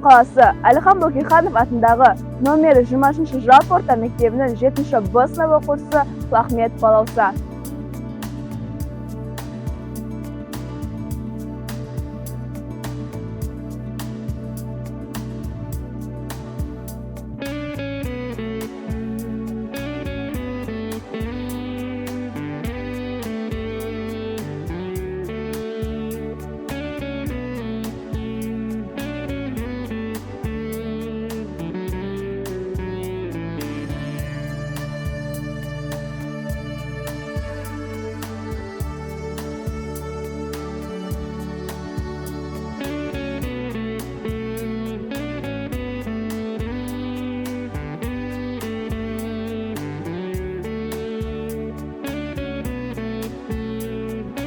қаласы Әлихан Бөкейханов атындағы номер 20 жалпы орта мектебінің 7 Б сынып оқушысы Ахмет Балауса.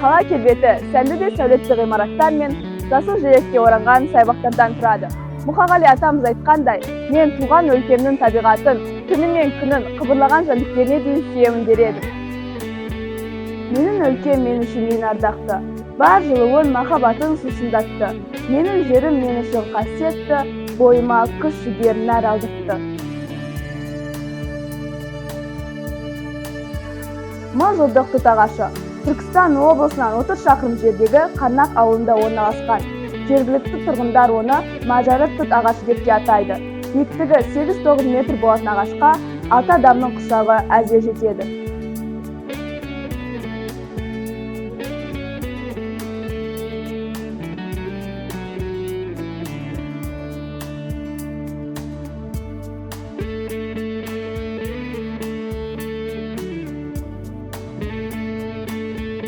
Қала келбеті сәнді де сәулетті ғимараттар мен жасыл желекке оранған саябақтардан тұрады. Мұқағали атамыз айтқандай, мен туған өлкемнің табиғатын, түні мен күнін қыбырлаған жәндіктеріне дейін сүйемін дер едім. Менің өлкем мен үшін ең ардақты, бар жылуын, махаббатын сусындатты. Менің жерім мен үшін қасиетті, бойыма күш жігер нәр алдыртты. Мың жылдық тұт ағашы Түркістан облысынан 30 шақырым жердегі Қарнақ ауылында орналасқан. Жергілікті тұрғындар оны мажары тұт ағашы деп те атайды. Биіктігі 8-9 метр болатын ағашқа 6 адамның құшағы әзер жетеді.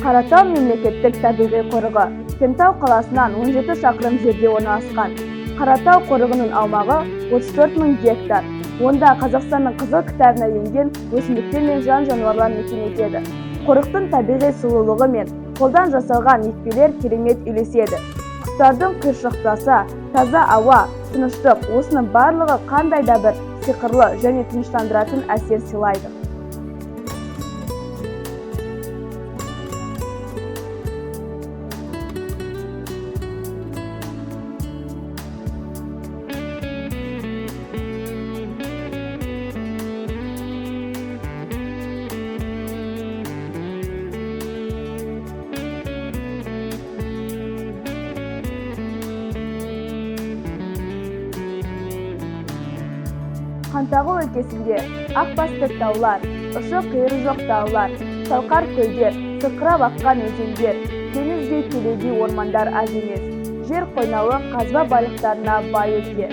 Қаратау мемлекеттік табиғи қорығы Кентау қаласынан 17 шақырым жерде орналасқан. Қаратау қорығының аумағы 34 мың гектар. Онда Қазақстанның қызыл кітабына енген өсімдіктер мен жан-жануарлар мекен етеді. Қорықтың табиғи сұлулығы мен қолдан жасалған екпелер керемет үйлеседі. Құстардың құйршықтаса, таза ауа, тыныштық, осының барлығы қандай да бір сиқырлы және тыныштандыратын әсер сыйлайды. Қантағыл өлкесінде ақбасты таулар, ұшы-қиыры жоқ таулар, салқар көлдер, сықырап аққан өзендер, теңіздей төлеби ормандар аз емес. Жер қойнауы қазба байлықтарына бай өлке.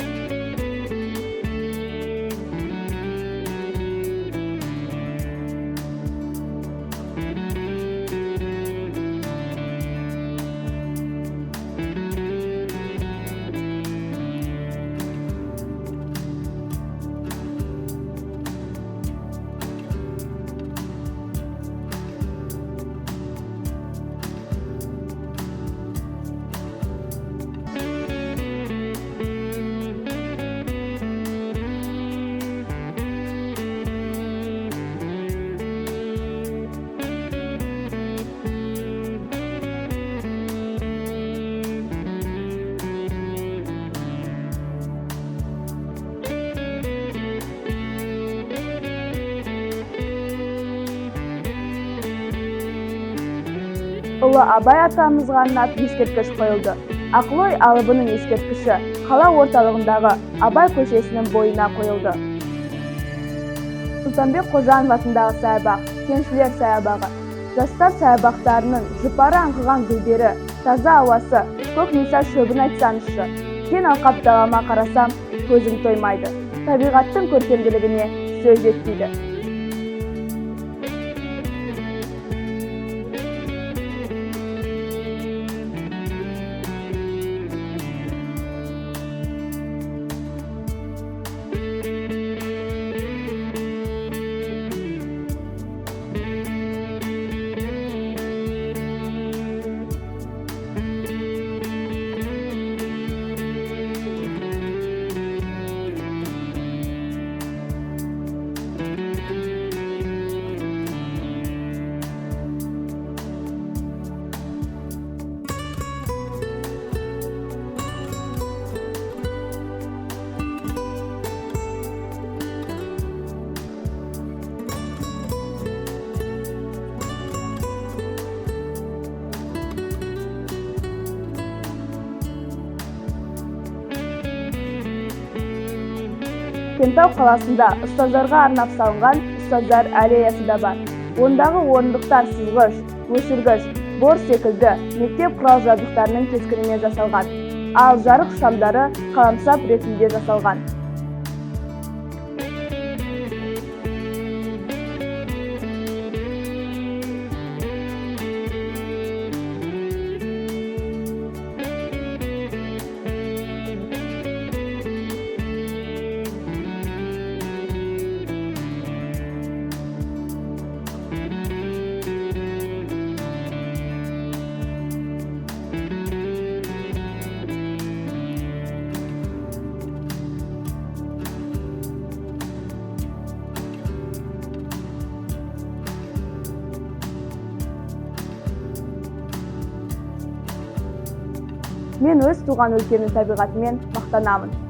Ұлы Абай атамызға арнап ескерткіш қойылды. Ақыл-ой алыбының ескерткіші қала орталығындағы Абай көшесінің бойына қойылды. Сұлтанбек Қожанов атындағы саябақ, кеншілер саябағы, жастар саябақтарының жұпары аңқыған гүлдері, таза ауасы, көк миса шөбін айтсаңызшы. Кең алқап далама қарасам, көзім тоймайды. Табиғаттың көркемділігіне сөз жетпейді. Кентау қаласында ұстаздарға арнап салынған ұстаздар аллеясы да бар. Ондағы орындықтар сызғыш, өшіргіш, бор секілді мектеп құрал-жабдықтарының кескінімен жасалған, ал жарық шамдары қаламсап ретінде жасалған. Мен өз туған өлкемнің табиғатымен мақтанамын.